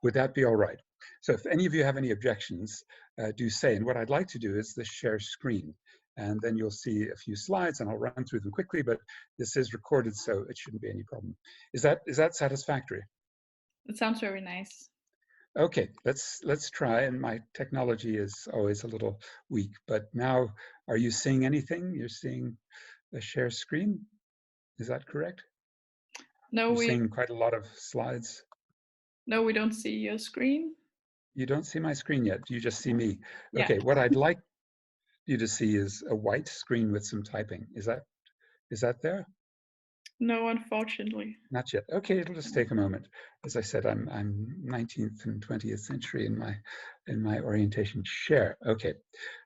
Would that be all right? So if any of you have any objections, do say. And what I'd like to do is the share screen. And then you'll see a few slides, and I'll run through them quickly, but this is recorded, so it shouldn't be any problem. Is that satisfactory? It sounds very nice. Okay, let's try. And my technology is always a little weak, but now, are you seeing anything? You're seeing a share screen? Is that correct? No, You're we seeing quite a lot of slides. no, we don't see your screen. You don't see my screen yet. You just see me. Yeah. Okay, what I'd like you to see is a white screen with some typing. Is that there? No, unfortunately. Not yet. Okay, it'll just take a moment. As I said, I'm 19th and 20th century in my orientation. Share. Okay,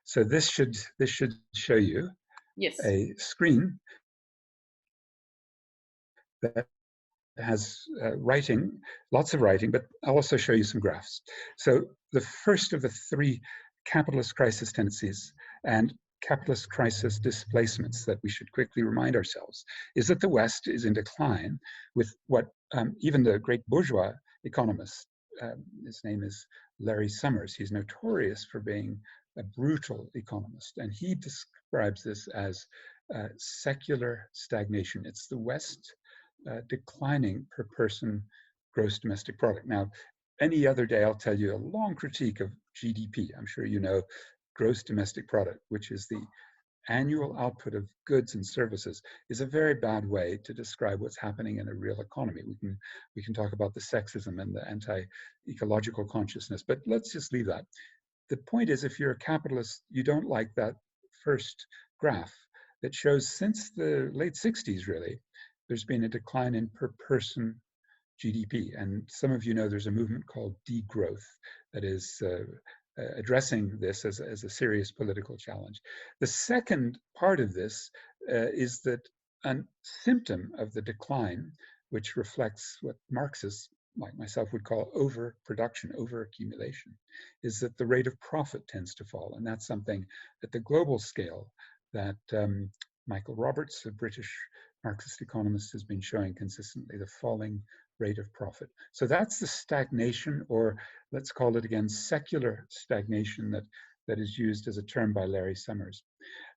so this should show you Yes. a screen that has writing, lots of writing, but I'll also show you some graphs. So the first of the three capitalist crisis tendencies and capitalist crisis displacements that we should quickly remind ourselves is that the West is in decline with what even the great bourgeois economist, his name is Larry Summers, he's notorious for being a brutal economist, and he describes this as secular stagnation. It's the West declining per person gross domestic product. Now, any other day, I'll tell you a long critique of GDP. I'm sure you know gross domestic product, which is the annual output of goods and services, is a very bad way to describe what's happening in a real economy. We can talk about the sexism and the anti-ecological consciousness, but let's just leave that. The point is, if you're a capitalist, you don't like that first graph that shows since the late 60s, really, there's been a decline in per person GDP. And some of you know there's a movement called degrowth that is addressing this as a serious political challenge. The second part of this is that a symptom of the decline, which reflects what Marxists like myself would call overproduction, overaccumulation, is that the rate of profit tends to fall. And that's something at the global scale that Michael Roberts, a British Marxist economist, has been showing consistently, the falling rate of profit. So that's the stagnation, or let's call it again, secular stagnation that is used as a term by Larry Summers.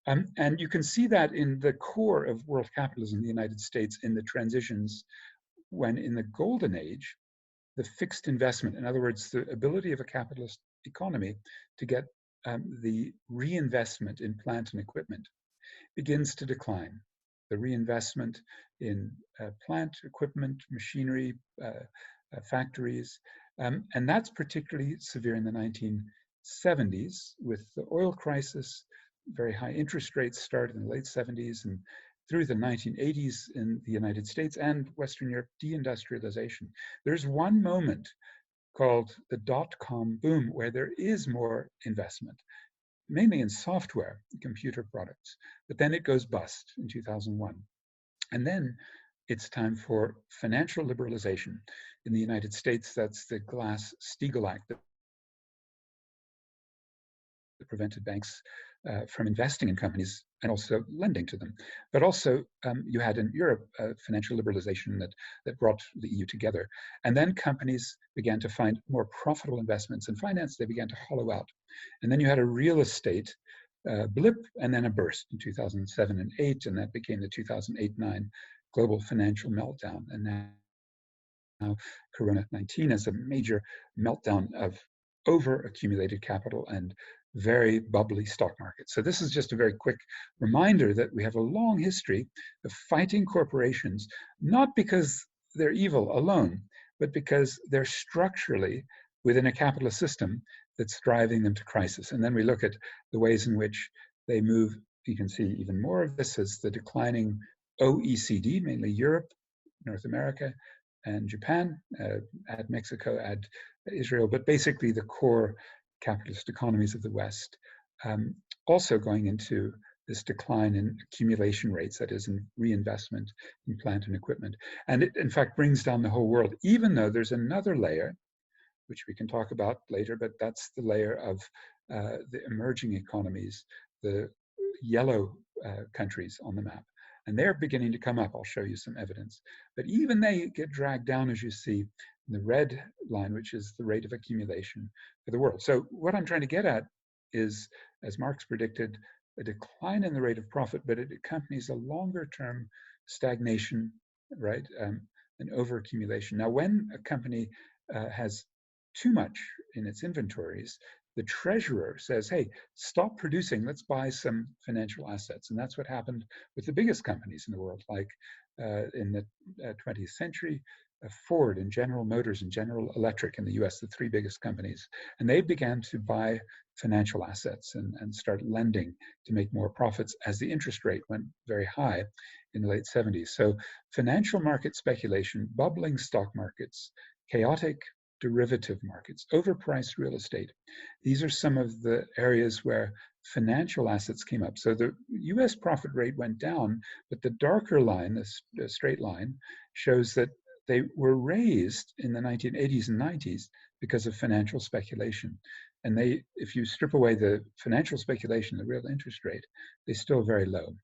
And you can see that in the core of world capitalism in the United States in the transitions, when in the golden age, the fixed investment, in other words, the ability of a capitalist economy to get the reinvestment in plant and equipment begins to decline. The reinvestment in plant, equipment, machinery, factories, and that's particularly severe in the 1970s with the oil crisis. Very high interest rates started in the late 70s and through the 1980s in the United States and Western Europe, deindustrialization. There's one moment called the dot-com boom where there is more investment, mainly in software, computer products, but then it goes bust in 2001. And then it's time for financial liberalization. In the United States, that's the Glass-Steagall Act that prevented banks from investing in companies and also lending to them. But also, you had in Europe financial liberalization that brought the EU together. And then companies began to find more profitable investments in finance. They began to hollow out. And then you had a real estate blip and then a burst in 2007 and 8, and that became the 2008-9 global financial meltdown. And now Corona-19 is a major meltdown of over-accumulated capital and very bubbly stock market. So this is just a very quick reminder that we have a long history of fighting corporations, not because they're evil alone, but because they're structurally within a capitalist system that's driving them to crisis. And then we look at the ways in which they move. You can see even more of this as the declining OECD, mainly Europe, North America, and Japan, add Mexico, add Israel, but basically the core capitalist economies of the West, also going into this decline in accumulation rates, that is, in reinvestment in plant and equipment. And it, in fact, brings down the whole world, even though there's another layer, which we can talk about later, but that's the layer of the emerging economies, the yellow countries on the map. And they're beginning to come up. I'll show you some evidence. But even they get dragged down, as you see, the red line, which is the rate of accumulation for the world. So what I'm trying to get at is, as Marx predicted, a decline in the rate of profit, but it accompanies a longer-term stagnation, right, an overaccumulation. Now, when a company has too much in its inventories, the treasurer says, hey, stop producing, let's buy some financial assets. And that's what happened with the biggest companies in the world, like in the 20th century, Ford and General Motors and General Electric in the US, the three biggest companies. And they began to buy financial assets and start lending to make more profits as the interest rate went very high in the late 70s. So financial market speculation, bubbling stock markets, chaotic derivative markets, overpriced real estate. These are some of the areas where financial assets came up. So the US profit rate went down, but the darker line, the straight line, shows that they were raised in the 1980s and 90s because of financial speculation. And they, if you strip away the financial speculation, the real interest rate, they're still very low.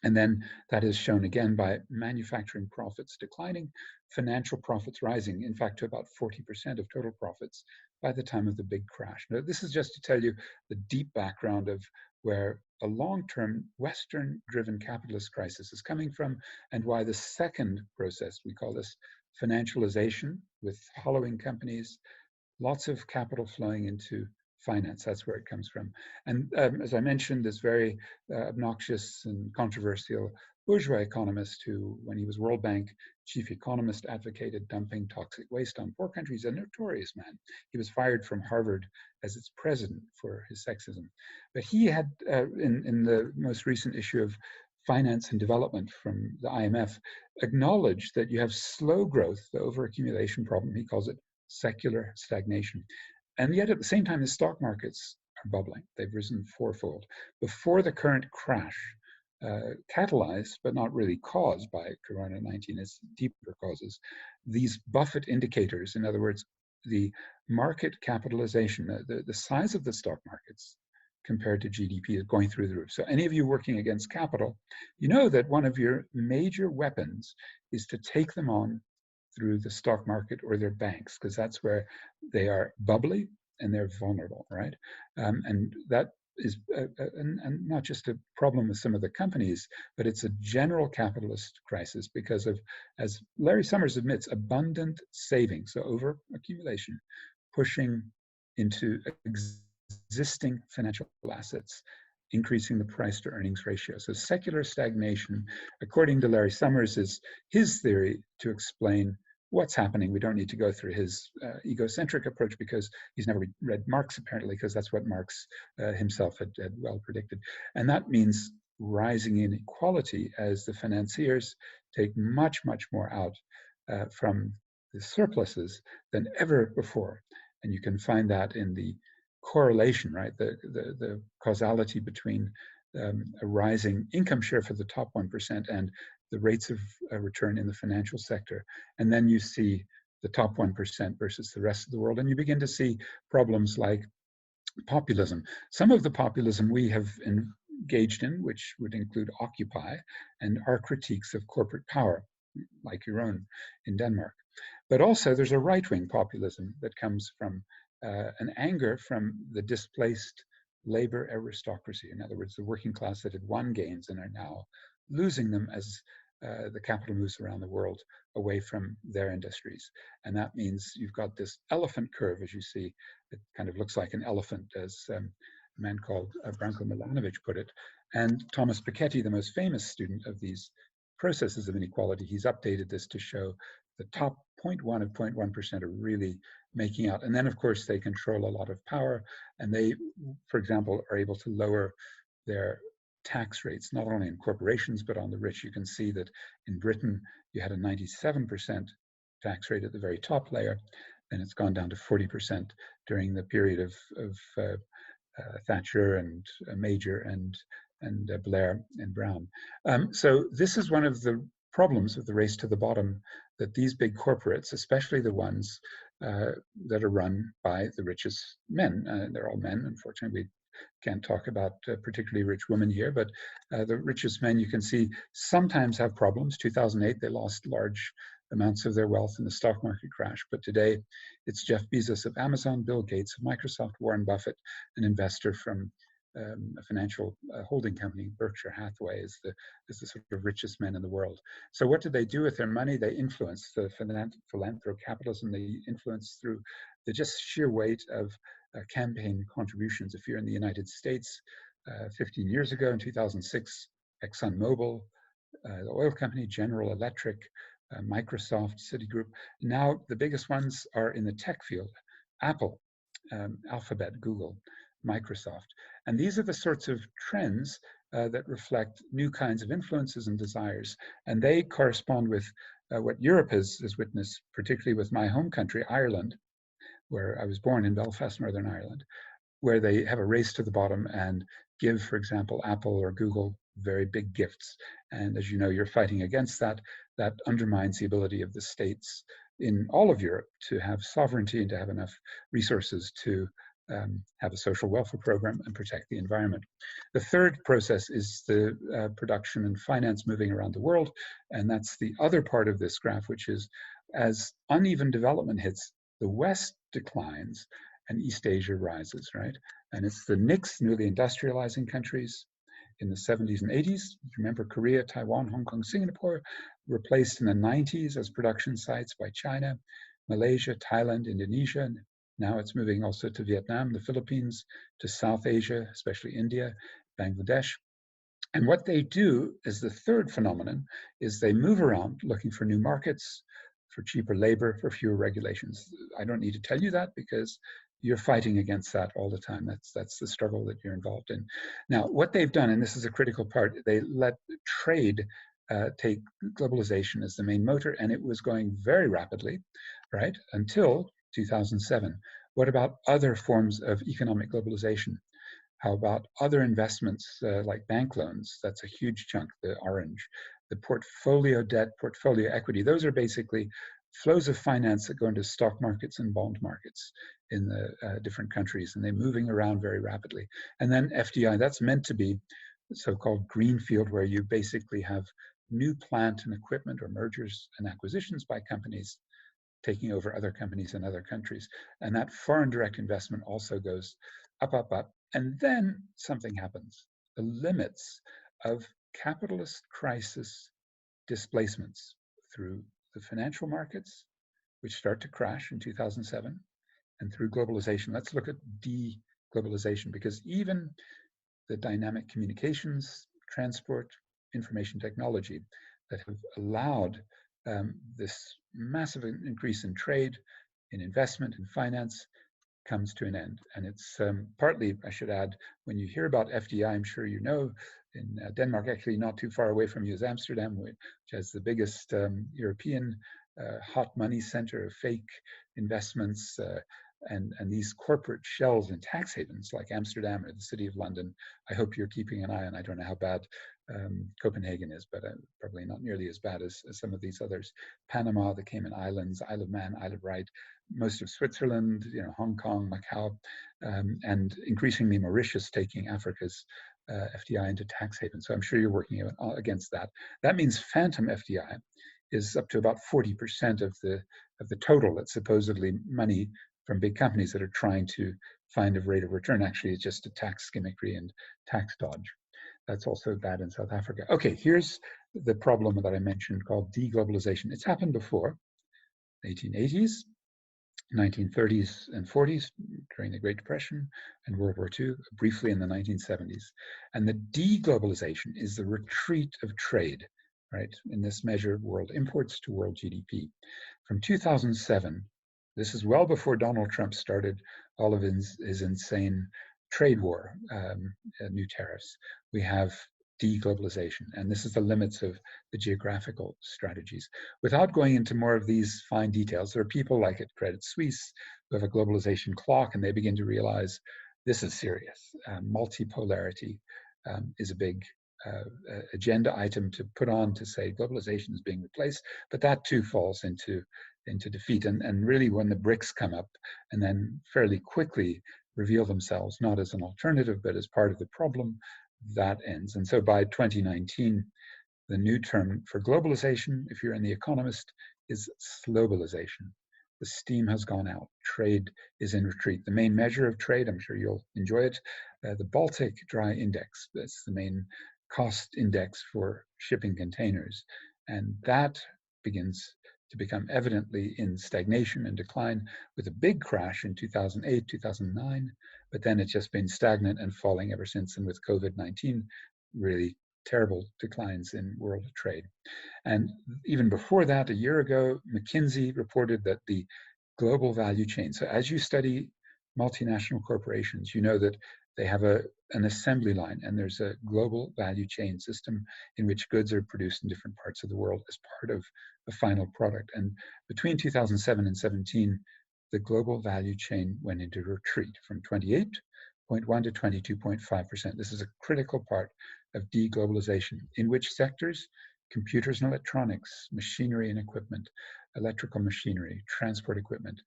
And then that is shown again by manufacturing profits declining, financial profits rising, in fact, to about 40% of total profits by the time of the big crash. Now, this is just to tell you the deep background of where a long-term Western-driven capitalist crisis is coming from, and why the second process, we call this financialization, with hollowing companies, lots of capital flowing into finance. That's where it comes from. And as I mentioned, this very obnoxious and controversial bourgeois economist who, when he was World Bank chief economist, advocated dumping toxic waste on poor countries, a notorious man. He was fired from Harvard as its president for his sexism. But he had, in the most recent issue of Finance and Development from the IMF, acknowledged that you have slow growth, the overaccumulation problem, he calls it secular stagnation. And yet at the same time, the stock markets are bubbling. They've risen fourfold. Before the current crash, catalyzed, but not really caused by Corona-19, it's deeper causes, these Buffett indicators, in other words, the market capitalization, the size of the stock markets compared to GDP is going through the roof. So any of you working against capital, you know that one of your major weapons is to take them on through the stock market or their banks, because that's where they are bubbly and they're vulnerable, right? And that is and not just a problem with some of the companies, but it's a general capitalist crisis because of, as Larry Summers admits, abundant savings, so over accumulation, pushing into existing financial assets, increasing the price to earnings ratio. So secular stagnation, according to Larry Summers, is his theory to explain what's happening. We don't need to go through his egocentric approach because he's never read Marx, apparently, because that's what Marx himself had well predicted. And that means rising inequality as the financiers take much, much more out from the surpluses than ever before. And you can find that in the correlation, right? The causality between a rising income share for the top 1% and the rates of return in the financial sector. And then you see the top 1% versus the rest of the world. And you begin to see problems like populism. Some of the populism we have engaged in, which would include Occupy and our critiques of corporate power, like your own in Denmark. But also there's a right-wing populism that comes from an anger from the displaced labor aristocracy. In other words, the working class that had won gains and are now losing them as the capital moves around the world away from their industries. And that means you've got this elephant curve, as you see. It kind of looks like an elephant, as a man called Branko Milanovic put it. And Thomas Piketty, the most famous student of these processes of inequality, he's updated this to show the top 0.1 of 0.1% are really making out. And then, of course, they control a lot of power. And they, for example, are able to lower their tax rates, not only in corporations, but on the rich. You can see that in Britain, you had a 97% tax rate at the very top layer, and it's gone down to 40% during the period of Thatcher and Major and Blair and Brown. So this is one of the problems of the race to the bottom, that these big corporates, especially the ones that are run by the richest men, they're all men, unfortunately. We can't talk about particularly rich women here, but the richest men you can see sometimes have problems. 2008, they lost large amounts of their wealth in the stock market crash. But today, it's Jeff Bezos of Amazon, Bill Gates of Microsoft, Warren Buffett, an investor from a financial holding company, Berkshire Hathaway, is the sort of richest men in the world. So what do they do with their money? They influence the philanthrocapitalism. They influence through the just sheer weight of campaign contributions. If you're in the United States, 15 years ago in 2006, ExxonMobil, the oil company, General Electric, Microsoft, Citigroup. Now the biggest ones are in the tech field: Apple, Alphabet, Google, Microsoft. And these are the sorts of trends that reflect new kinds of influences and desires. And they correspond with what Europe has witnessed, particularly with my home country, Ireland, where I was born in Belfast, Northern Ireland, where they have a race to the bottom and give, for example, Apple or Google very big gifts. And as you know, you're fighting against that. That undermines the ability of the states in all of Europe to have sovereignty and to have enough resources to have a social welfare program and protect the environment. The third process is the production and finance moving around the world. And that's the other part of this graph, which is as uneven development hits, the West declines and East Asia rises, right? And it's the next newly industrializing countries in the 70s and 80s. Remember Korea, Taiwan, Hong Kong, Singapore, replaced in the 90s as production sites by China, Malaysia, Thailand, Indonesia. And now it's moving also to Vietnam, the Philippines, to South Asia, especially India, Bangladesh. And what they do is the third phenomenon is they move around looking for new markets, for cheaper labor, for fewer regulations. I don't need to tell you that because you're fighting against that all the time. That's the struggle that you're involved in. Now, what they've done, and this is a critical part, they let trade take globalization as the main motor, and it was going very rapidly, right, until 2007. What about other forms of economic globalization? How about other investments like bank loans? That's a huge chunk, the orange. The portfolio debt, portfolio equity, those are basically flows of finance that go into stock markets and bond markets in the different countries, and they're moving around very rapidly. And then FDI, that's meant to be so-called greenfield, where you basically have new plant and equipment or mergers and acquisitions by companies taking over other companies in other countries. And that foreign direct investment also goes up, up, up. And then something happens. The limits of capitalist crisis displacements through the financial markets, which start to crash in 2007, and through globalization. Let's look at deglobalization, because even the dynamic communications, transport, information technology that have allowed this massive increase in trade, in investment, in finance, comes to an end. And it's partly, I should add, when you hear about FDI, I'm sure you know, in Denmark, actually not too far away from you, is Amsterdam, which has the biggest European hot money center of fake investments and these corporate shells in tax havens like Amsterdam or the City of London. I hope you're keeping an eye on. I don't know how bad Copenhagen is, but probably not nearly as bad as some of these others. Panama, the Cayman Islands, Isle of Man, Isle of Wight, most of Switzerland, Hong Kong, Macau, and increasingly Mauritius taking Africa's FDI into tax havens. So I'm sure you're working against that. That means phantom FDI is up to about 40% of the total. That's supposedly money from big companies that are trying to find a rate of return. Actually, it's just a tax gimmickry and tax dodge. That's also bad in South Africa. Okay, here's the problem that I mentioned called deglobalization. It's happened before, 1880s, 1930s and 40s during the Great Depression and World War II, briefly in the 1970s. And the deglobalization is the retreat of trade, right? In this measure, world imports to world GDP. From 2007, this is well before Donald Trump started all of his insane trade war, new tariffs. We have deglobalization, and this is the limits of the geographical strategies. Without going into more of these fine details, there are people like at Credit Suisse who have a globalization clock, and they begin to realize this is serious. Multipolarity is a big agenda item to put on to say globalization is being replaced, but that too falls into defeat. And really when the BRICS come up and then fairly quickly reveal themselves not as an alternative, but as part of the problem, that ends. And so by 2019, the new term for globalization, if you're in The Economist, is globalization. The steam has gone out. Trade is in retreat. The main measure of trade, I'm sure you'll enjoy it, the Baltic Dry Index. That's the main cost index for shipping containers. And that begins to become evidently in stagnation and decline with a big crash in 2008, 2009, but then it's just been stagnant and falling ever since. And with COVID-19, really terrible declines in world trade. And even before that, a year ago, McKinsey reported that the global value chain, so as you study multinational corporations, you know that they have an assembly line, and there's a global value chain system in which goods are produced in different parts of the world as part of a final product. And between 2007 and 17, the global value chain went into retreat from 28.1 to 22.5%. This is a critical part of deglobalization. In which sectors? Computers and electronics, machinery and equipment, electrical machinery, transport equipment.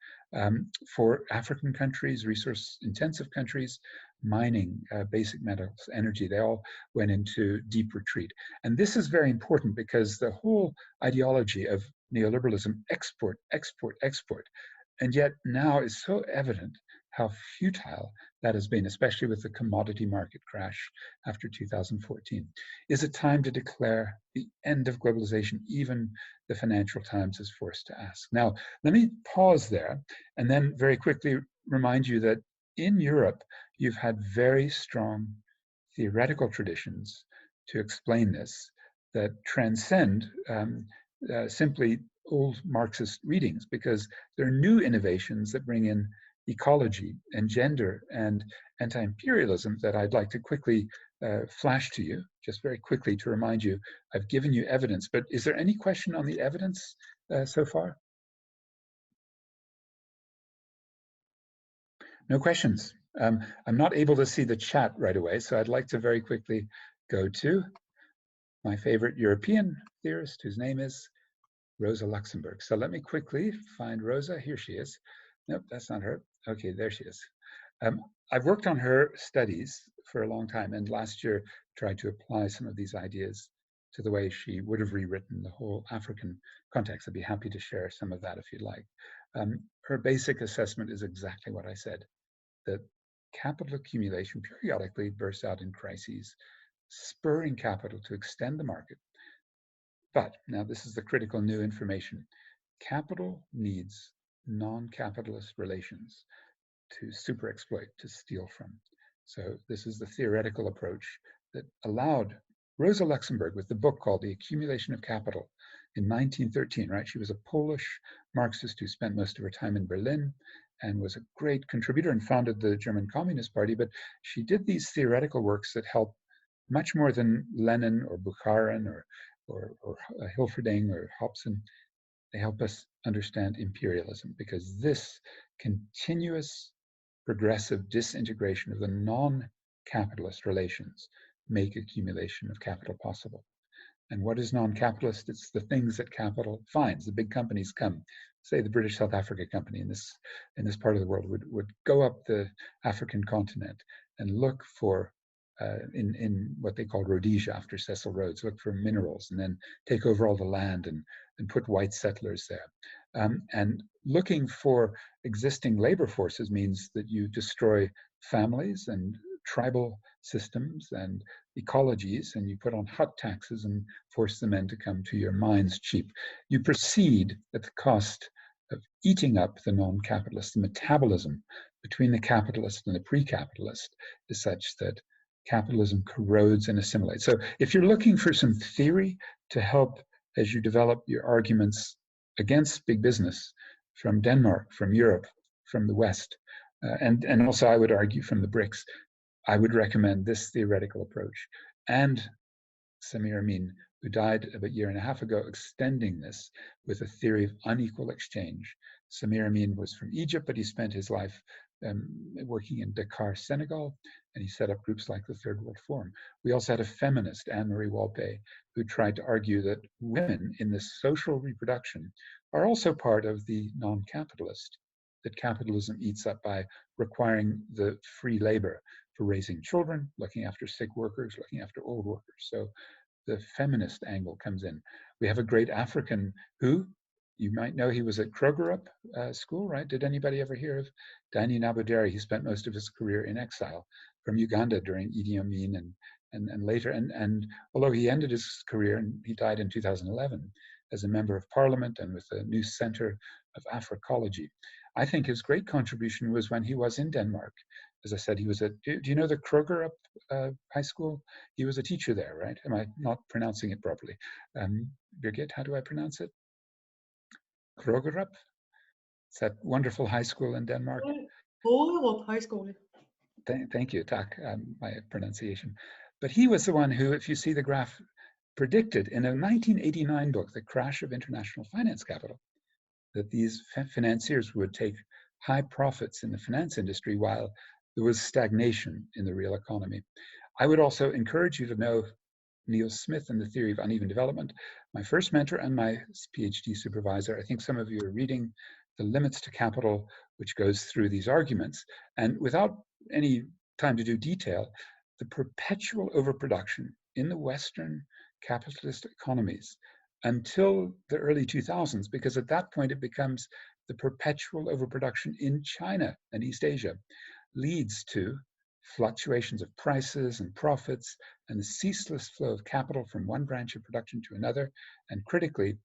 For African countries, resource-intensive countries, mining, basic metals, energy, they all went into deep retreat. And this is very important because the whole ideology of neoliberalism, export, export, export, and yet now is so evident how futile that has been, especially with the commodity market crash after 2014. Is it time to declare the end of globalization? Even the Financial Times is forced to ask. Now, let me pause there and then very quickly remind you that in Europe, you've had very strong theoretical traditions to explain this that transcend simply old Marxist readings, because there are new innovations that bring in ecology and gender and anti-imperialism that I'd like to quickly flash to you, just very quickly to remind you. I've given you evidence, but is there any question on the evidence so far? No questions. I'm not able to see the chat right away, so I'd like to very quickly go to my favorite European theorist, whose name is Rosa Luxemburg. So let me quickly find Rosa. Here she is. Nope, that's not her. Okay, there she is. I've worked on her studies for a long time, and last year tried to apply some of these ideas to the way she would have rewritten the whole African context. I'd be happy to share some of that if you'd like. Her basic assessment is exactly what I said, that capital accumulation periodically bursts out in crises, spurring capital to extend the market. But now this is the critical new information. Capital needs non-capitalist relations to super exploit, to steal from. So this is the theoretical approach that allowed Rosa Luxemburg, with the book called The Accumulation of Capital in 1913, right? She was a Polish Marxist who spent most of her time in Berlin and was a great contributor and founded the German Communist Party. But she did these theoretical works that help much more than Lenin or Bukharin or Hilferding or Hobson. They help us understand imperialism, because this continuous progressive disintegration of the non-capitalist relations make accumulation of capital possible. And what is non-capitalist? It's the things that capital finds. The big companies come, say the British South Africa Company in this part of the world would go up the African continent and look for in what they called Rhodesia after Cecil Rhodes, look for minerals and then take over all the land and put white settlers there. And looking for existing labor forces means that you destroy families and tribal systems and ecologies, and you put on hut taxes and force the men to come to your mines cheap. You proceed at the cost of eating up the non-capitalist. The metabolism between the capitalist and the pre-capitalist is such that capitalism corrodes and assimilates. So if you're looking for some theory to help as you develop your arguments against big business from Denmark, from Europe, from the West, and also I would argue from the BRICS, I would recommend this theoretical approach. And Samir Amin, who died about a year and a half ago, extending this with a theory of unequal exchange. Samir Amin was from Egypt, but he spent his life working in Dakar, Senegal, and he set up groups like the Third World Forum. We also had a feminist, Anne-Marie Walpe, who tried to argue that women in this social reproduction are also part of the non-capitalist, that capitalism eats up by requiring the free labor for raising children, looking after sick workers, looking after old workers. So the feminist angle comes in. We have a great African who You might know he was at Krogerup School, right? Did anybody ever hear of Danny Nabodere? He spent most of his career in exile from Uganda during Idi Amin and later. And although he ended his career and he died in 2011 as a member of parliament and with the new Center of Africology, I think his great contribution was when he was in Denmark. As I said, he was at, do you know the Krogerup High School? He was a teacher there, right? Am I not pronouncing it properly? Birgit, how do I pronounce it? Krogerup? It's that wonderful high school in Denmark. Krogerup High School. Thank you, Tak, my pronunciation. But he was the one who, if you see the graph, predicted in a 1989 book, The Crash of International Finance Capital, that these financiers would take high profits in the finance industry while there was stagnation in the real economy. I would also encourage you to know Neil Smith and the Theory of Uneven Development, my first mentor and my PhD supervisor. I think some of you are reading The Limits to Capital, which goes through these arguments. And without any time to do detail, the perpetual overproduction in the Western capitalist economies until the early 2000s, because at that point it becomes the perpetual overproduction in China and East Asia, leads to fluctuations of prices and profits and the ceaseless flow of capital from one branch of production to another, and critically,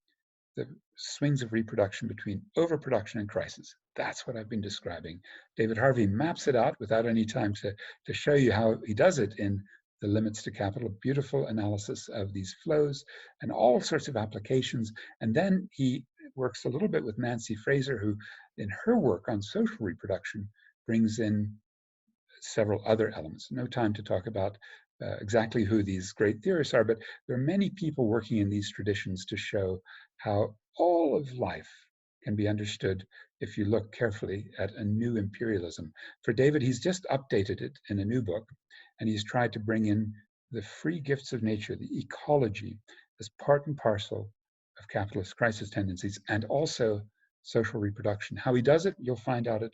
the swings of reproduction between overproduction and crisis. That's what I've been describing. David Harvey maps it out without any time to show you how he does it in The Limits to Capital, beautiful analysis of these flows and all sorts of applications. And then he works a little bit with Nancy Fraser, who in her work on social reproduction brings in several other elements. No time to talk about exactly who these great theorists are, but there are many people working in these traditions to show how all of life can be understood if you look carefully at a new imperialism. For David, he's just updated it in a new book, and he's tried to bring in the free gifts of nature, the ecology, as part and parcel of capitalist crisis tendencies, and also social reproduction. How he does it, you'll find out at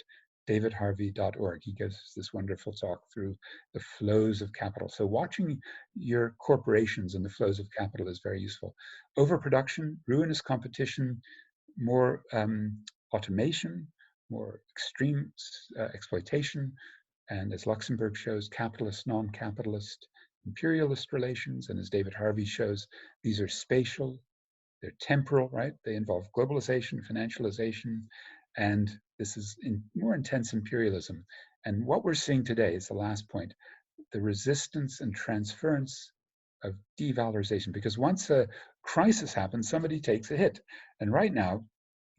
davidharvey.org. He gives this wonderful talk through the flows of capital. So watching your corporations and the flows of capital is very useful. Overproduction, ruinous competition, more automation, more extreme exploitation, and as Luxemburg shows, capitalist, non-capitalist, imperialist relations, and as David Harvey shows, these are spatial, they're temporal, right? They involve globalization, financialization, and this is more intense imperialism. And what we're seeing today is the last point, the resistance and transference of devalorization, because once a crisis happens, somebody takes a hit. And right now,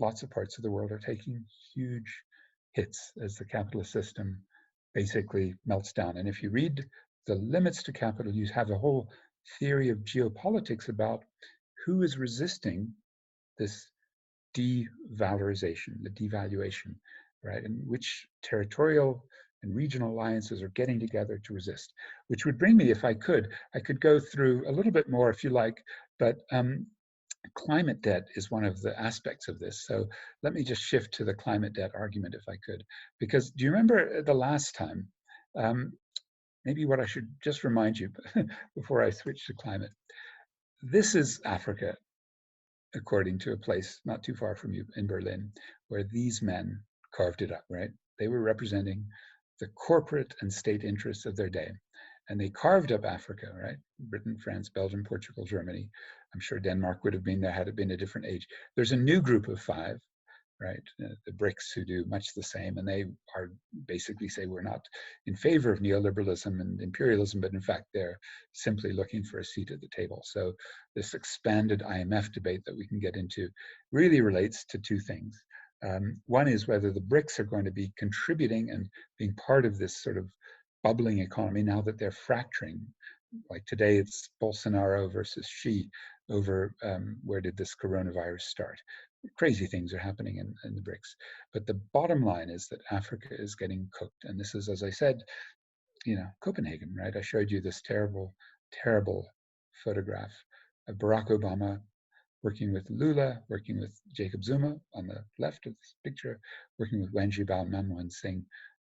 lots of parts of the world are taking huge hits as the capitalist system basically melts down. And if you read The Limits to Capital, you have a whole theory of geopolitics about who is resisting this devalorization, the devaluation, right? And which territorial and regional alliances are getting together to resist, which would bring me, if I could go through a little bit more if you like, but climate debt is one of the aspects of this. So let me just shift to the climate debt argument if I could, because do you remember the last time, maybe what I should just remind you before I switch to climate, this is Africa, according to a place not too far from you in Berlin, where these men carved it up, right? They were representing the corporate and state interests of their day. And they carved up Africa, right? Britain, France, Belgium, Portugal, Germany. I'm sure Denmark would have been there had it been a different age. There's a new group of five, right? The BRICS, who do much the same, and they are basically say we're not in favor of neoliberalism and imperialism, but in fact they're simply looking for a seat at the table. So this expanded IMF debate that we can get into really relates to two things. One is whether the BRICS are going to be contributing and being part of this sort of bubbling economy now that they're fracturing. Like today, it's Bolsonaro versus Xi over where did this coronavirus start. Crazy things are happening in the BRICS. But the bottom line is that Africa is getting cooked. And this is, as I said, Copenhagen, right? I showed you this terrible, terrible photograph of Barack Obama working with Lula, working with Jacob Zuma on the left of this picture, working with Wen Jiabao and Manmohan Singh,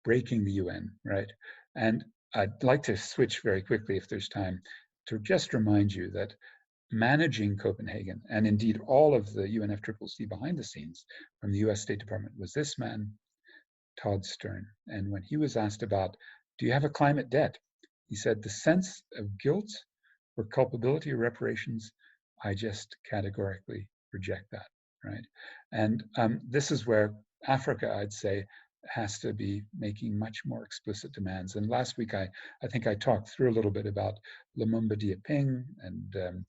breaking the UN, right? And I'd like to switch very quickly, if there's time, to just remind you that managing Copenhagen, and indeed all of the UNFCCC behind the scenes from the US State Department, was this man, Todd Stern. And when he was asked about, do you have a climate debt? He said, the sense of guilt or culpability or reparations, I just categorically reject that, right? And this is where Africa, I'd say, has to be making much more explicit demands. And last week, I think I talked through a little bit about Lumumba Diaping, and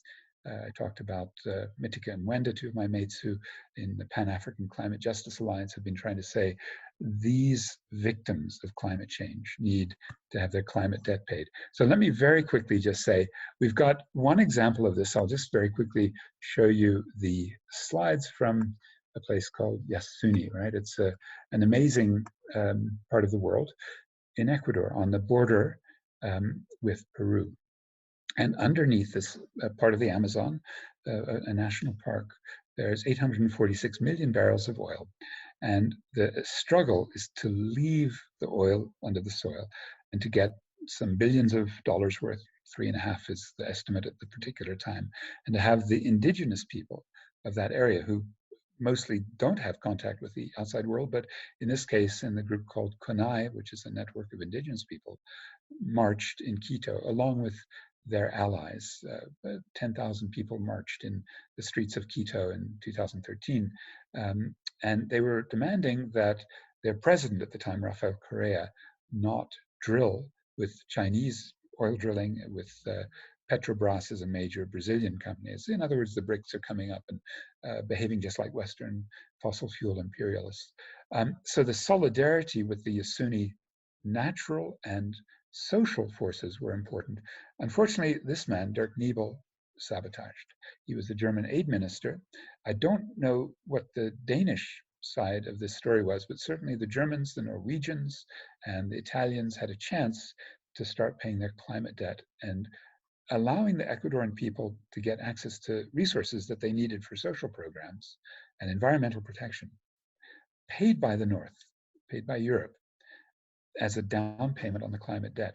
I talked about Mitika and Wenda, two of my mates who in the Pan-African Climate Justice Alliance have been trying to say these victims of climate change need to have their climate debt paid. So let me very quickly just say, we've got one example of this. I'll just very quickly show you the slides from a place called Yasuni, right? It's an amazing part of the world in Ecuador on the border with Peru. And underneath this part of the Amazon, a national park, there's 846 million barrels of oil. And the struggle is to leave the oil under the soil and to get some billions of dollars worth, 3.5 is the estimate at the particular time, and to have the indigenous people of that area who mostly don't have contact with the outside world, but in this case, in the group called CONAI, which is a network of indigenous people, marched in Quito along with their allies. 10,000 people marched in the streets of Quito in 2013. And they were demanding that their president at the time, Rafael Correa, not drill with Chinese oil drilling, with Petrobras as a major Brazilian company. In other words, the BRICS are coming up and behaving just like Western fossil fuel imperialists. So the solidarity with the Yasuni natural and social forces were important. Unfortunately, this man, Dirk Niebel, sabotaged. He was the German aid minister. I don't know what the Danish side of this story was, but certainly the Germans, the Norwegians, and the Italians had a chance to start paying their climate debt and allowing the Ecuadorian people to get access to resources that they needed for social programs and environmental protection, paid by the North, paid by Europe, as a down payment on the climate debt.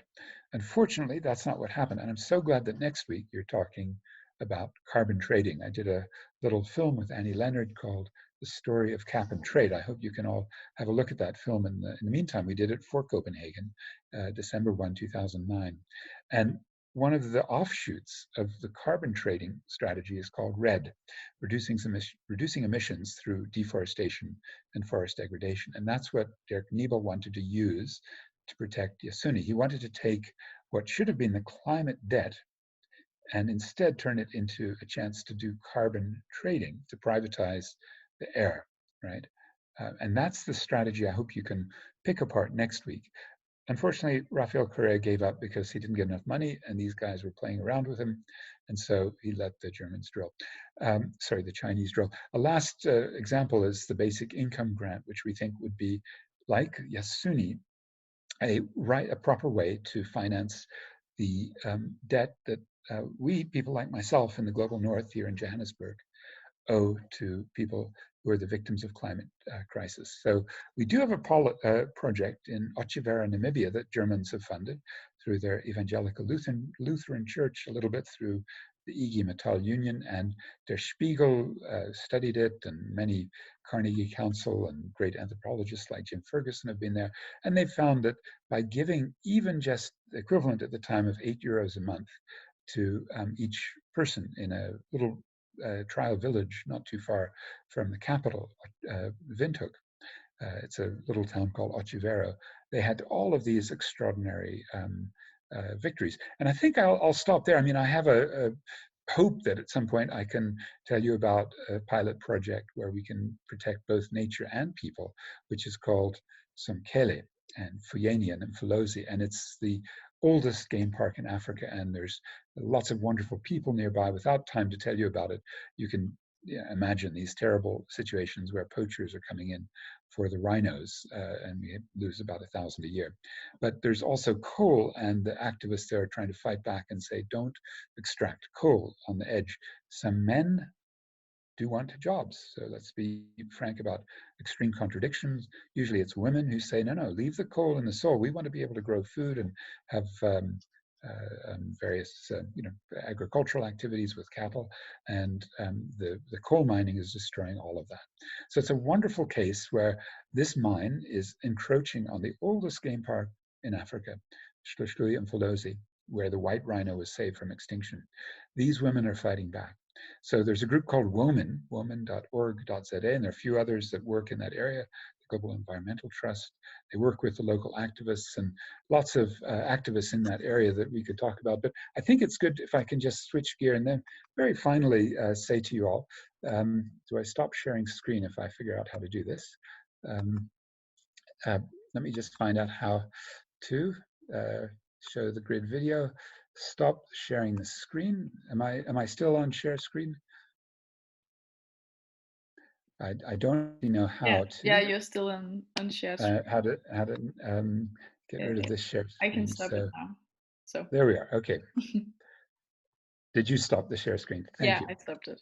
Unfortunately, that's not what happened. And I'm so glad that next week you're talking about carbon trading. I did a little film with Annie Leonard called The Story of Cap and Trade. I hope you can all have a look at that film. In the meantime, we did it for Copenhagen, December 1, 2009. And one of the offshoots of the carbon trading strategy is called RED, reducing emissions through deforestation and forest degradation. And that's what Dirk Niebel wanted to use to protect Yasuni. He wanted to take what should have been the climate debt and instead turn it into a chance to do carbon trading, to privatize the air, right? And that's the strategy I hope you can pick apart next week. Unfortunately, Rafael Correa gave up because he didn't get enough money and these guys were playing around with him. And so he let the Germans drill. The Chinese drill. A last example is the basic income grant, which we think would be, like Yasuni, a proper way to finance the debt that we, people like myself in the global north here in Johannesburg, owe to people who are the victims of climate crisis. So we do have a project in Otjivara, Namibia, that Germans have funded through their Evangelical Lutheran Church, a little bit through the IG Metall Union, and Der Spiegel studied it, and many Carnegie Council and great anthropologists like Jim Ferguson have been there. And they found that by giving even just the equivalent at the time of €8 a month to each person in a little trial village not too far from the capital, Windhoek. It's a little town called Otjivara. They had all of these extraordinary victories. And I think I'll stop there. I mean, I have a hope that at some point I can tell you about a pilot project where we can protect both nature and people, which is called Somkele and Fuyeni and Mfolozi. And it's the oldest game park in Africa, and there's lots of wonderful people nearby. Without time to tell you about it, you can imagine these terrible situations where poachers are coming in for the rhinos, and we lose about 1,000 a year. But there's also coal, and the activists there are trying to fight back and say, don't extract coal on the edge. Some men do want jobs. So let's be frank about extreme contradictions. Usually it's women who say, no, leave the coal in the soil. We want to be able to grow food and have various agricultural activities with cattle, and the coal mining is destroying all of that. So it's a wonderful case where this mine is encroaching on the oldest game park in Africa, Shlushlui and Mfolozi, where the white rhino was saved from extinction. These women are fighting back. So there's a group called WOMEN, women.org.za, and there are a few others that work in that area, the Global Environmental Trust. They work with the local activists and lots of activists in that area that we could talk about. But I think it's good if I can just switch gear and then very finally say to you all, do I stop sharing screen if I figure out how to do this? Let me just find out how to show the grid video. Stop sharing the screen. Am I still on share screen? I don't really know how to. Yeah, you're still on share screen. How to get rid of this share screen. I can stop it now. So there we are. Okay. Did you stop the share screen? Thank you. I stopped it.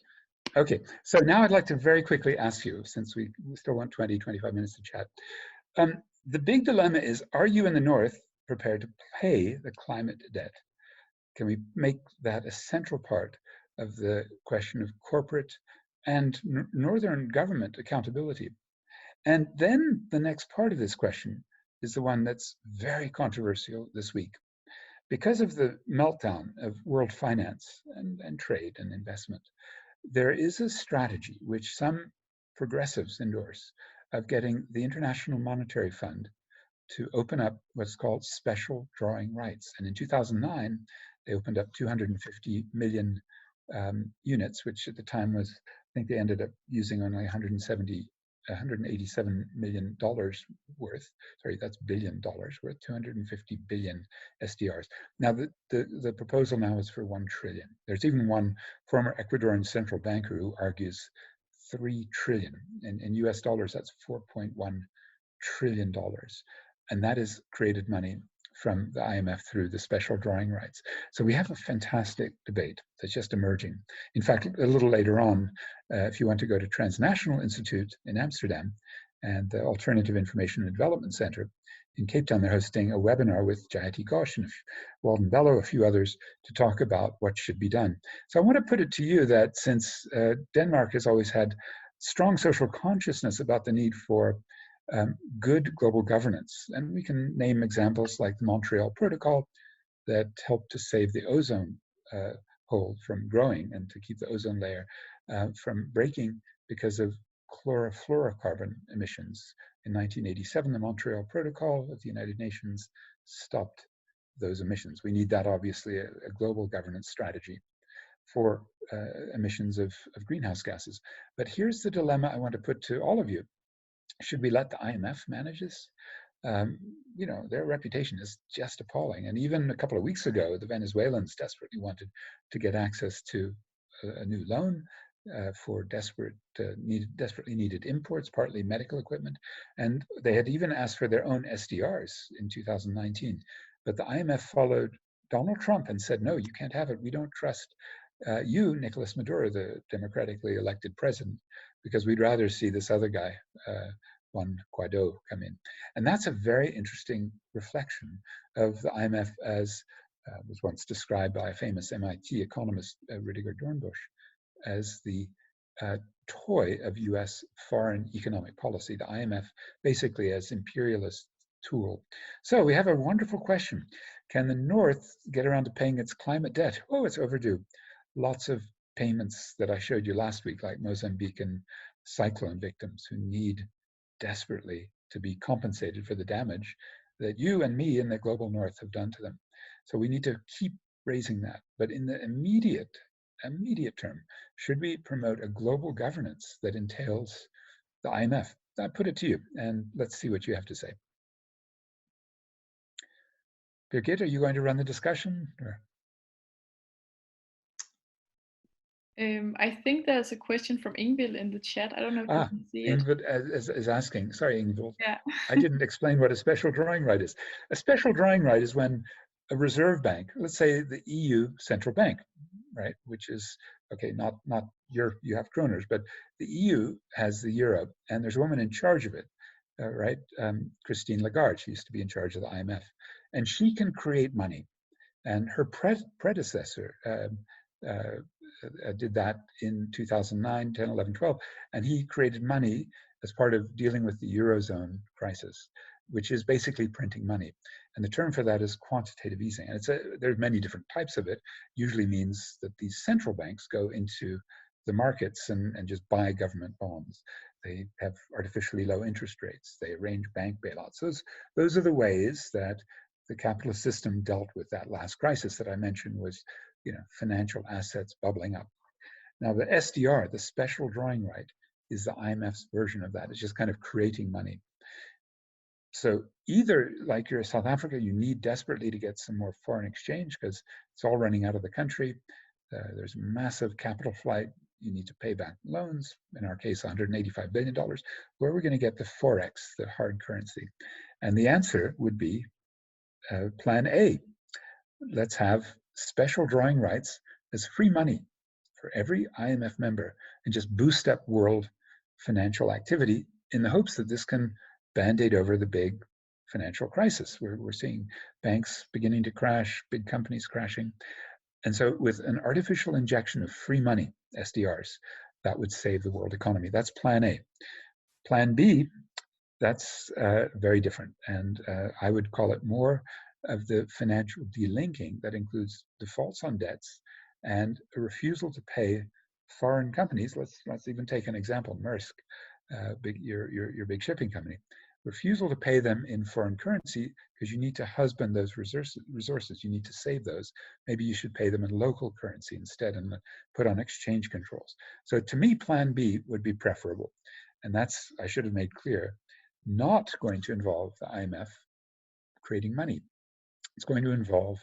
Okay. So now I'd like to very quickly ask you, since we still want 20, 25 minutes to chat. The big dilemma is, are you in the North prepared to pay the climate debt? Can we make that a central part of the question of corporate and Northern government accountability? And then the next part of this question is the one that's very controversial this week. Because of the meltdown of world finance and trade and investment, there is a strategy which some progressives endorse of getting the International Monetary Fund to open up what's called special drawing rights. And in 2009, they opened up 250 million units, which at the time was, I think they ended up using only $187 million worth. Sorry, that's $billion worth, 250 billion SDRs. Now, the proposal now is for 1 trillion. There's even one former Ecuadorian central banker who argues 3 trillion. In US dollars, that's $4.1 trillion. And that has created money from the IMF through the special drawing rights. So we have a fantastic debate that's just emerging. In fact, a little later on, if you want to go to Transnational Institute in Amsterdam and the Alternative Information and Development Center in Cape Town, they're hosting a webinar with Jayati Ghosh and Walden Bello, a few others, to talk about what should be done. So I want to put it to you that since Denmark has always had strong social consciousness about the need for good global governance. And we can name examples like the Montreal Protocol that helped to save the ozone hole from growing and to keep the ozone layer from breaking because of chlorofluorocarbon emissions. In 1987, the Montreal Protocol of the United Nations stopped those emissions. We need that, obviously, a global governance strategy for emissions of greenhouse gases. But here's the dilemma I want to put to all of you. Should we let the IMF manage this? Their reputation is just appalling. And even a couple of weeks ago, the Venezuelans desperately wanted to get access to a new loan for desperately needed imports, partly medical equipment. And they had even asked for their own SDRs in 2019. But the IMF followed Donald Trump and said, no, you can't have it. We don't trust you, Nicolas Maduro, the democratically elected president, because we'd rather see this other guy, Juan Guaido, come in. And that's a very interesting reflection of the IMF as was once described by a famous MIT economist, Rüdiger Dornbusch, as the toy of US foreign economic policy, the IMF basically as imperialist tool. So we have a wonderful question. Can the North get around to paying its climate debt? Oh, it's overdue. Lots of payments that I showed you last week, like Mozambican cyclone victims who need desperately to be compensated for the damage that you and me in the global North have done to them. So we need to keep raising that. But in the immediate term, should we promote a global governance that entails the IMF? I put it to you, and let's see what you have to say. Birgit, are you going to run the discussion? Or? I think there's a question from Ingvild in the chat. I don't know if you can see it. Ingvild is asking. Sorry, Ingvild. Yeah. I didn't explain what a special drawing right is. A special drawing right is when a reserve bank, let's say the EU central bank, right, which is, okay, not you have kroners, but the EU has the euro, and there's a woman in charge of it, right? Christine Lagarde, she used to be in charge of the IMF, and she can create money. And her predecessor did that in 2009, 10, 11, 12. And he created money as part of dealing with the Eurozone crisis, which is basically printing money. And the term for that is quantitative easing. And there's many different types of it. Usually means that these central banks go into the markets and just buy government bonds. They have artificially low interest rates. They arrange bank bailouts. Those are the ways that the capitalist system dealt with that last crisis that I mentioned was, financial assets bubbling up. Now the SDR, the special drawing right, is the IMF's version of that. It's just kind of creating money. So either, like you're South Africa, you need desperately to get some more foreign exchange because it's all running out of the country. There's massive capital flight. You need to pay back loans, in our case, $185 billion. Where are we going to get the Forex, the hard currency? And the answer would be Plan A. Let's have special drawing rights as free money for every IMF member and just boost up world financial activity in the hopes that this can band-aid over the big financial crisis. We're seeing banks beginning to crash, big companies crashing. And so with an artificial injection of free money, SDRs, that would save the world economy. That's Plan A. Plan B, that's very different. And I would call it more of the financial delinking that includes defaults on debts and a refusal to pay foreign companies. Let's even take an example, Maersk, your big shipping company. Refusal to pay them in foreign currency because you need to husband those resources. You need to save those. Maybe you should pay them in local currency instead and put on exchange controls. So to me, Plan B would be preferable. And that's, I should have made clear, not going to involve the IMF creating money. It's going to involve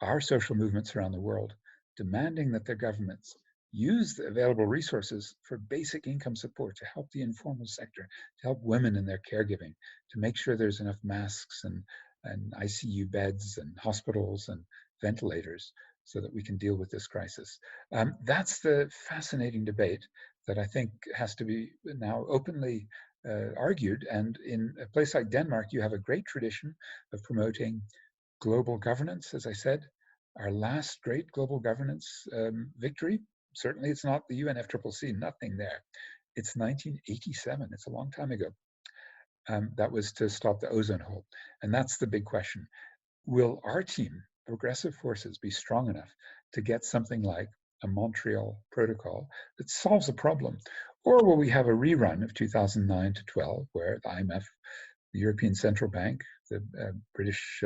our social movements around the world demanding that their governments use the available resources for basic income support to help the informal sector, to help women in their caregiving, to make sure there's enough masks and ICU beds and hospitals and ventilators so that we can deal with this crisis. That's the fascinating debate that I think has to be now openly argued. And in a place like Denmark, you have a great tradition of promoting global governance, as I said. Our last great global governance victory, certainly it's not the UNFCCC, nothing there. It's 1987, it's a long time ago. That was to stop the ozone hole. And that's the big question. Will our team, progressive forces, be strong enough to get something like a Montreal Protocol that solves a problem? Or will we have a rerun of 2009 to 12, where the IMF, the European Central Bank, the British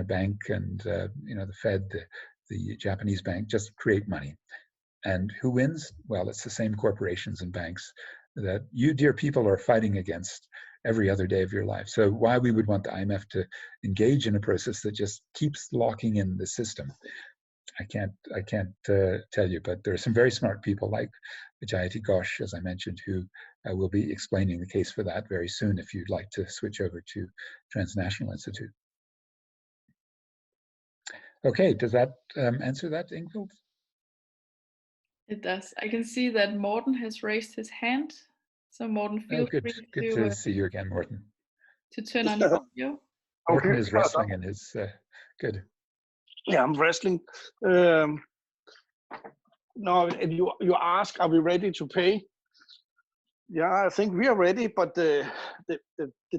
bank, and the Fed, the Japanese bank, just create money? And who wins? Well, it's the same corporations and banks that you, dear people, are fighting against every other day of your life. So why we would want the IMF to engage in a process that just keeps locking in the system, I can't tell you. But there are some very smart people like Vijayati Ghosh, as I mentioned, who will be explaining the case for that very soon if you'd like to switch over to Transnational Institute. Okay, does that answer that, Ingvild? It does. I can see that Morten has raised his hand. So Morten, feel good. free Good to see you again, Morten. To turn on your audio. Morten is wrestling in his good. Yeah, I'm wrestling. No, you ask, are we ready to pay? Yeah, I think we are ready, but the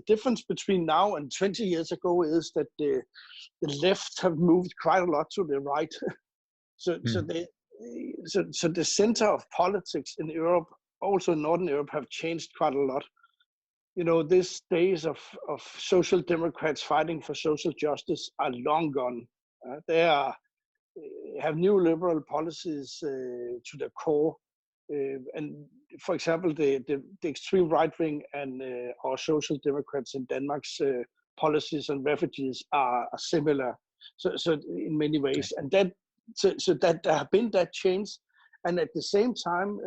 difference between now and 20 years ago is that the left have moved quite a lot to the right. So the center of politics in Europe, also in Northern Europe, have changed quite a lot. These days of social democrats fighting for social justice are long gone. They have new liberal policies to the core. And for example, the extreme right wing and our social democrats in Denmark's policies on refugees are similar. So in many ways, and that there have been that change, and at the same time,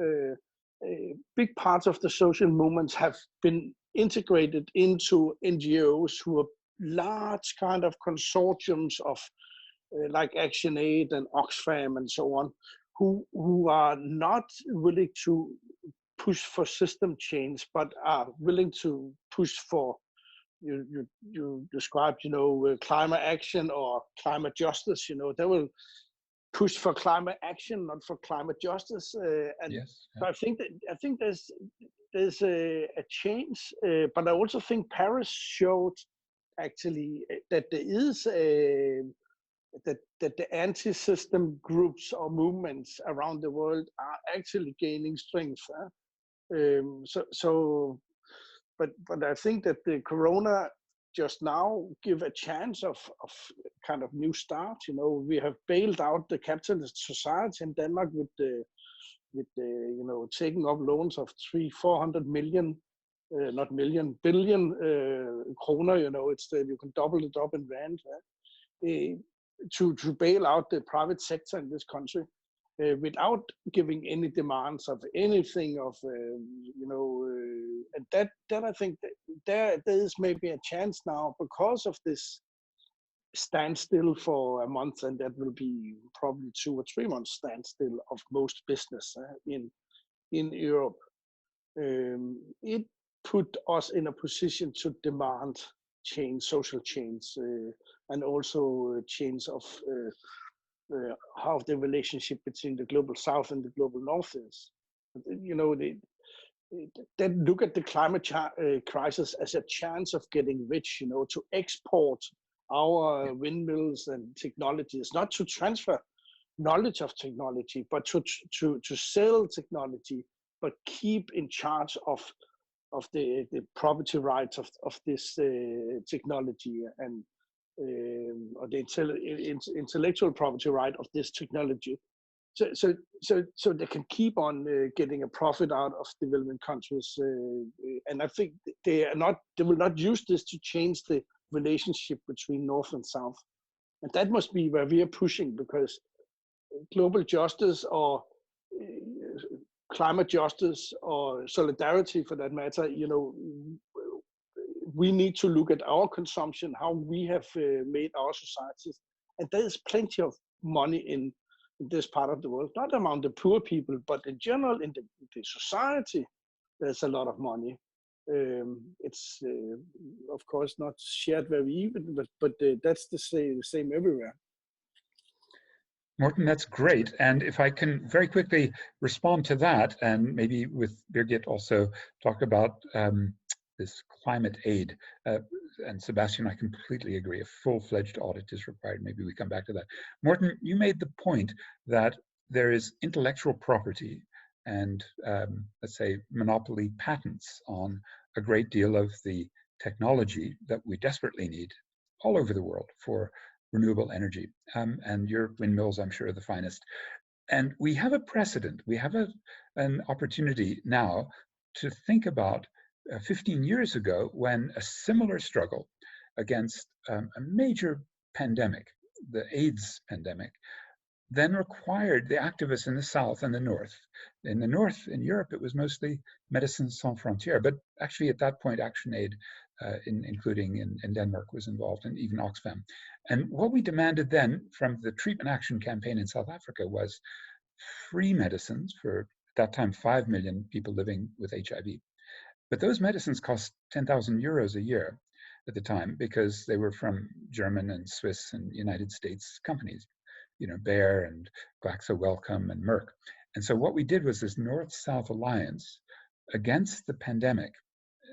big parts of the social movements have been integrated into NGOs who are large kind of consortiums of like Action Aid and Oxfam and so on, who are not willing to push for system change, but are willing to push for you described, climate action or climate justice. They will push for climate action, not for climate justice. And Yes. so I think there's a change, but I also think Paris showed actually that there is that the anti-system groups or movements around the world are actually gaining strength. But I think that the Corona just now give a chance of kind of new start. We have bailed out the capitalist society in Denmark with the taking up loans of 300-400 million, not million, billion kroner. It's you can double it up in rand to bail out the private sector in this country. Without giving any demands of anything of and that I think that there is maybe a chance now because of this standstill for a month, and that will be probably 2 or 3 months standstill of most business in Europe. It put us in a position to demand change, social change, and also change of how the relationship between the global south and the global north is. They look at the climate crisis as a chance of getting rich, to export our windmills and technologies, not to transfer knowledge of technology, but to sell technology, but keep in charge of the property rights of this technology and or the intellectual property right of this technology, so they can keep on getting a profit out of developing countries, and I think they will not use this to change the relationship between North and South, and that must be where we are pushing, because global justice or climate justice or solidarity, for that matter, we need to look at our consumption, how we have made our societies. And there is plenty of money in this part of the world, not among the poor people, but in general in the society, there's a lot of money. It's, of course, not shared very even, but that's the same everywhere. Morten, that's great. And if I can very quickly respond to that, and maybe with Birgit also talk about this climate aid. And Sebastian, I completely agree. A full-fledged audit is required. Maybe we come back to that. Morten, you made the point that there is intellectual property and, let's say, monopoly patents on a great deal of the technology that we desperately need all over the world for renewable energy. And your windmills, I'm sure, are the finest. And we have a precedent. We have an opportunity now to think about 15 years ago, when a similar struggle against a major pandemic, the AIDS pandemic, then required the activists in the South and the North. In the North, in Europe, it was mostly Médecins Sans Frontières, but actually at that point, Action Aid, including in Denmark, was involved, and even Oxfam. And what we demanded then from the treatment action campaign in South Africa was free medicines for, at that time, 5 million people living with HIV. But those medicines cost 10,000 euros a year at the time, because they were from German and Swiss and United States companies, Bayer and Glaxo Wellcome and Merck. And so what we did was this North-South alliance against the pandemic.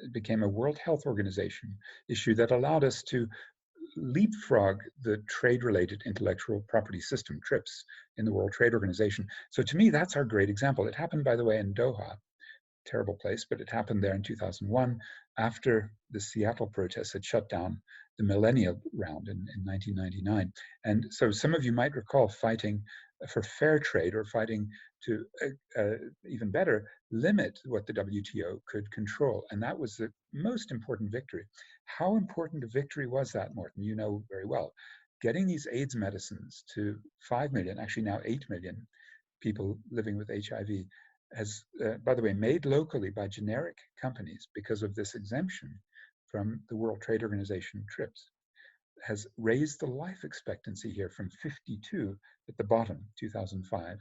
It became a World Health Organization issue that allowed us to leapfrog the trade-related intellectual property system, TRIPS, in the World Trade Organization. So to me, that's our great example. It happened, by the way, in Doha. Terrible place, but it happened there in 2001 after the Seattle protests had shut down the millennial round in 1999. And so some of you might recall fighting for fair trade, or fighting to, even better, limit what the WTO could control. And that was the most important victory. How important a victory was that, Morten? You know very well. Getting these AIDS medicines to 5 million, actually now 8 million people living with HIV, has, by the way, made locally by generic companies because of this exemption from the World Trade Organization TRIPS, has raised the life expectancy here from 52 at the bottom, 2005,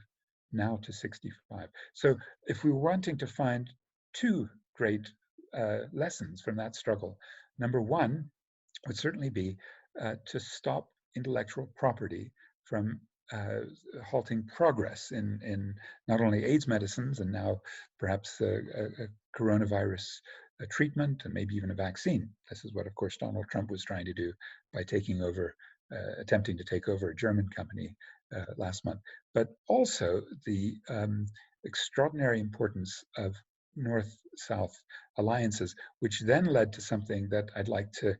now to 65. So if we were wanting to find two great lessons from that struggle, Number one would certainly be to stop intellectual property from halting progress in not only AIDS medicines and now perhaps a coronavirus treatment and maybe even a vaccine. This is what, of course, Donald Trump was trying to do by taking over, attempting to take over a German company last month. But also the extraordinary importance of North-South alliances, which then led to something that I'd like to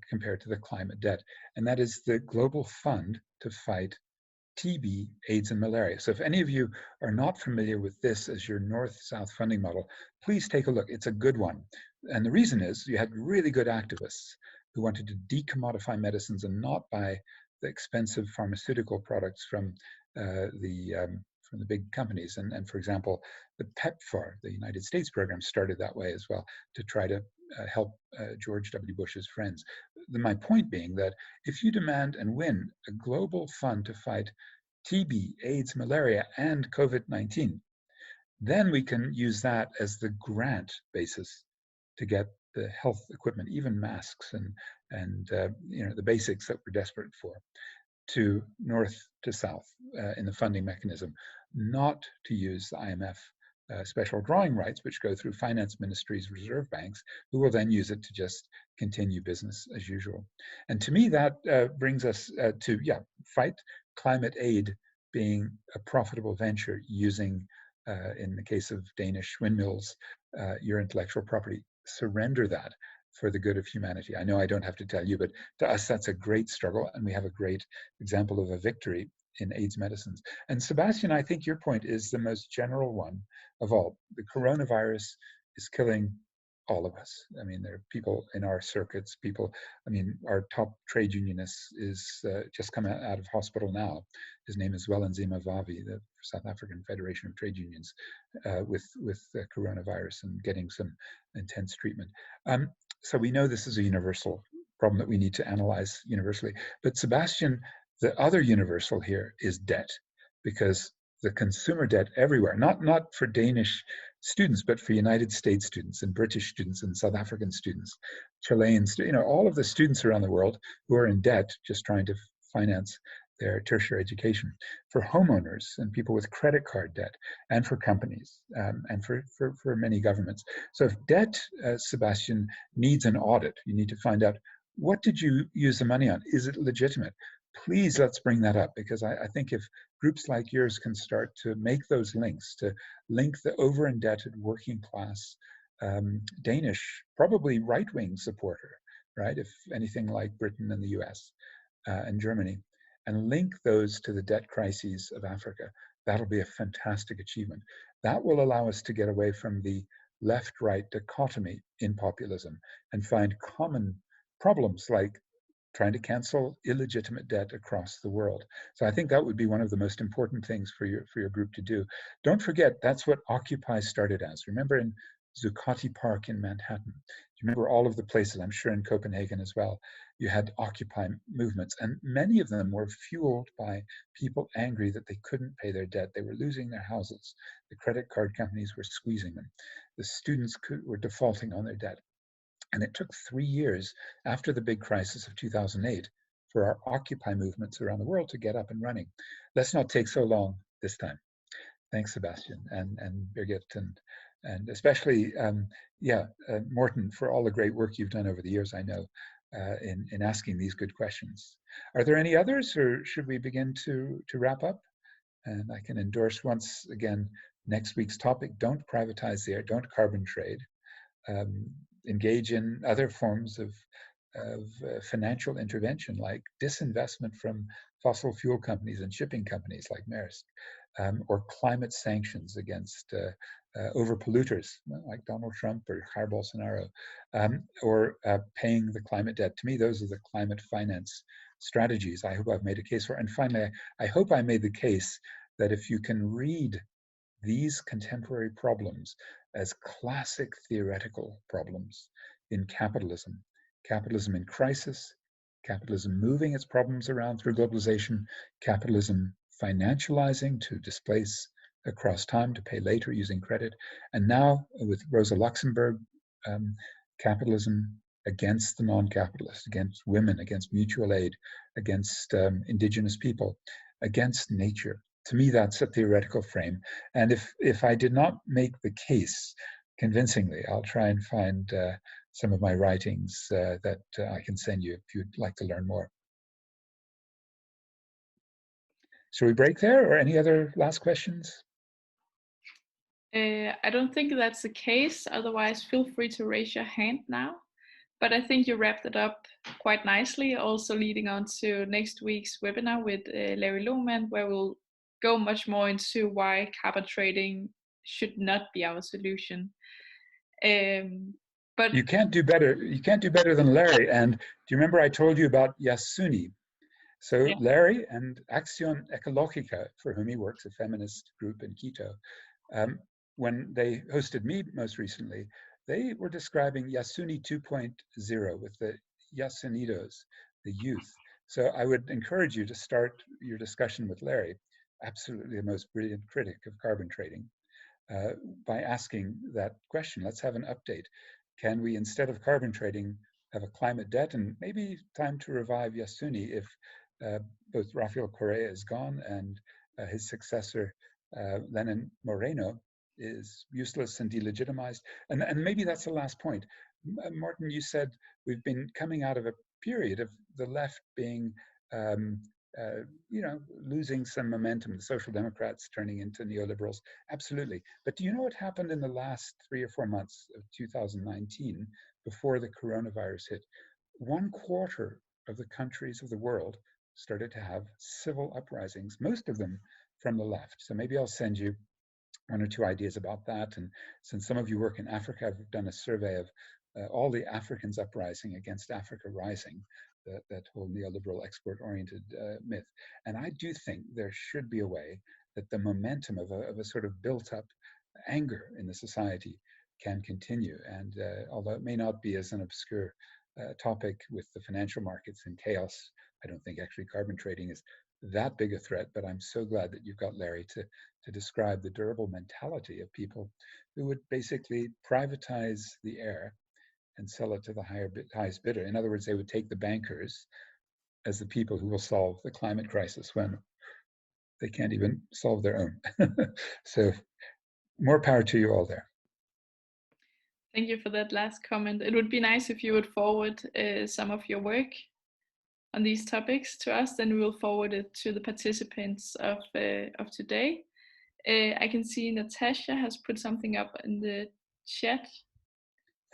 compare to the climate debt, and that is the global fund to fight TB, AIDS, and malaria. So if any of you are not familiar with this as your North-South funding model, please take a look. It's a good one. And the reason is you had really good activists who wanted to decommodify medicines and not buy the expensive pharmaceutical products from the big companies. And for example, the PEPFAR, the United States program, started that way as well to try to help George W. Bush's friends. My point being that if you demand and win a global fund to fight TB, AIDS, malaria, and COVID-19, then we can use that as the grant basis to get the health equipment, even masks and the basics that we're desperate for, to north to south in the funding mechanism, not to use the IMF special drawing rights, which go through finance ministries, reserve banks, who will then use it to just continue business as usual. And to me, that brings us to, fight climate aid being a profitable venture using, in the case of Danish windmills, your intellectual property. Surrender that for the good of humanity. I know I don't have to tell you, but to us, that's a great struggle, and we have a great example of a victory in AIDS medicines. And Sebastian, I think your point is the most general one of all. The coronavirus is killing all of us. I mean, there are people in our circuits, our top trade unionist is just come out of hospital now. His name is Welenzima Vavi, the South African Federation of Trade Unions, with coronavirus and getting some intense treatment. So we know this is a universal problem that we need to analyze universally. But Sebastian, the other universal here is debt, because the consumer debt everywhere, not for Danish students, but for United States students and British students and South African students, Chilean students, all of the students around the world who are in debt just trying to finance their tertiary education, for homeowners and people with credit card debt, and for companies, and for many governments. So if debt, Sebastian, needs an audit, you need to find out, what did you use the money on? Is it legitimate? Please, let's bring that up, because I think if groups like yours can start to make those links, to link the over-indebted working class Danish, probably right-wing supporter, right, if anything like Britain and the US and Germany, and link those to the debt crises of Africa, that'll be a fantastic achievement. That will allow us to get away from the left-right dichotomy in populism and find common problems like trying to cancel illegitimate debt across the world. So I think that would be one of the most important things for your group to do. Don't forget, that's what Occupy started as. Remember in Zuccotti Park in Manhattan, you remember all of the places, I'm sure in Copenhagen as well, you had Occupy movements, and many of them were fueled by people angry that they couldn't pay their debt. They were losing their houses. The credit card companies were squeezing them. The students were defaulting on their debt. And it took 3 years after the big crisis of 2008 for our Occupy movements around the world to get up and running. Let's not take so long this time. Thanks, Sebastian and Birgit, and especially, Morten, for all the great work you've done over the years, I know, in asking these good questions. Are there any others, or should we begin to wrap up? And I can endorse once again next week's topic: don't privatize the air, don't carbon trade. Engage in other forms of financial intervention, like disinvestment from fossil fuel companies and shipping companies like Maersk, or climate sanctions against overpolluters like Donald Trump or Jair Bolsonaro, or paying the climate debt. To me, those are the climate finance strategies I hope I've made a case for. And finally, I hope I made the case that if you can read these contemporary problems as classic theoretical problems in capitalism, capitalism in crisis, capitalism moving its problems around through globalization, capitalism financializing to displace across time to pay later using credit, and now with Rosa Luxemburg capitalism against the non-capitalist, against women, against mutual aid, against indigenous people, against nature. To me, that's a theoretical frame. And if I did not make the case convincingly, I'll try and find some of my writings that I can send you if you'd like to learn more. Shall we break there, or any other last questions? I don't think that's the case. Otherwise, feel free to raise your hand now. But I think you wrapped it up quite nicely, also leading on to next week's webinar with Larry Lohman, where we'll go much more into why carbon trading should not be our solution. But you can't do better. You can't do better than Larry. And do you remember I told you about Yasuni? So yeah. Larry and Aktion Ecologica, for whom he works, a feminist group in Quito, when they hosted me most recently, they were describing Yasuni 2.0 with the Yasunidos, the youth. So I would encourage you to start your discussion with Larry, absolutely the most brilliant critic of carbon trading, by asking that question. Let's have an update. Can we, instead of carbon trading, have a climate debt? And maybe time to revive Yasuni if both Rafael Correa is gone and his successor, Lenin Moreno, is useless and delegitimized. And maybe that's the last point. Martin, you said we've been coming out of a period of the left being, losing some momentum, the Social Democrats turning into neoliberals. Absolutely. But do you know what happened in the last 3 or 4 months of 2019, before the coronavirus hit? 1/4 of the countries of the world started to have civil uprisings, most of them from the left. So maybe I'll send you 1 or 2 ideas about that. And since some of you work in Africa, I've done a survey of all the Africans uprising against Africa rising, that whole neoliberal export-oriented myth. And I do think there should be a way that the momentum of a sort of built-up anger in the society can continue. And although it may not be as an obscure topic with the financial markets in chaos, I don't think actually carbon trading is that big a threat. But I'm so glad that you've got Larry to describe the durable mentality of people who would basically privatize the air and sell it to the highest bidder. In other words, they would take the bankers as the people who will solve the climate crisis when they can't even solve their own. So more power to you all there. Thank you for that last comment. It would be nice if you would forward some of your work on these topics to us, then we will forward it to the participants of today. I can see Natasha has put something up in the chat.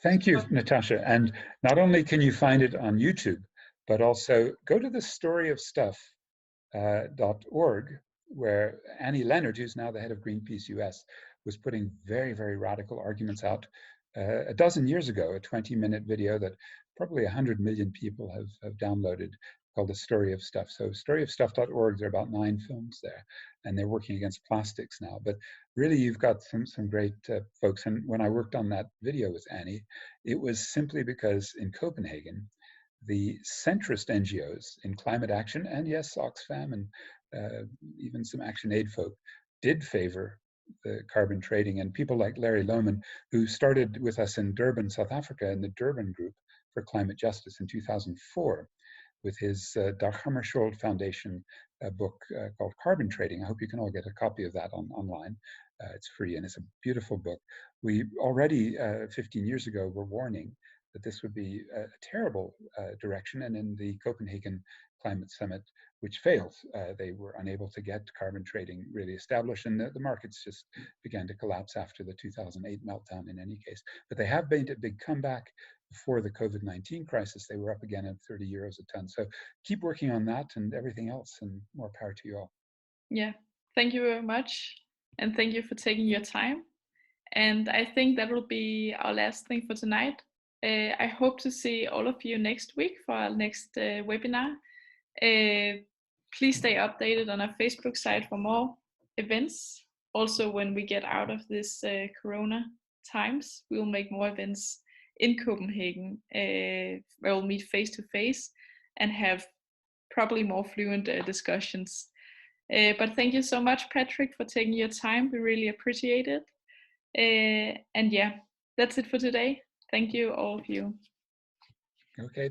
Thank you, Natasha. And not only can you find it on YouTube, but also go to the storyofstuff.org, where Annie Leonard, who's now the head of Greenpeace US, was putting very, very radical arguments out a dozen years ago, a 20-minute video that probably 100 million people have downloaded, called The Story of Stuff. So storyofstuff.org, there are about 9 films there, and they're working against plastics now. But really, you've got some great folks. And when I worked on that video with Annie, it was simply because in Copenhagen, the centrist NGOs in climate action, and yes, Oxfam and even some Action Aid folk, did favor the carbon trading. And people like Larry Lohman, who started with us in Durban, South Africa, in the Durban Group for Climate Justice in 2004, with his Dag Hammarskjöld Foundation book called Carbon Trading. I hope you can all get a copy of that online. It's free and it's a beautiful book. We already 15 years ago were warning that this would be a terrible direction. And in the Copenhagen Climate Summit, which failed, they were unable to get carbon trading really established, and the markets just began to collapse after the 2008 meltdown in any case. But they have made a big comeback. Before the COVID-19 crisis, they were up again at 30 euros a ton. So keep working on that and everything else, and more power to you all. Yeah, thank you very much. And thank you for taking your time. And I think that will be our last thing for tonight. I hope to see all of you next week for our next webinar. Please stay updated on our Facebook site for more events. Also, when we get out of this Corona times, we will make more events in Copenhagen, where we'll meet face to face and have probably more fluent discussions. But thank you so much, Patrick, for taking your time. We really appreciate it. And yeah, that's it for today. Thank you, all of you. Okay.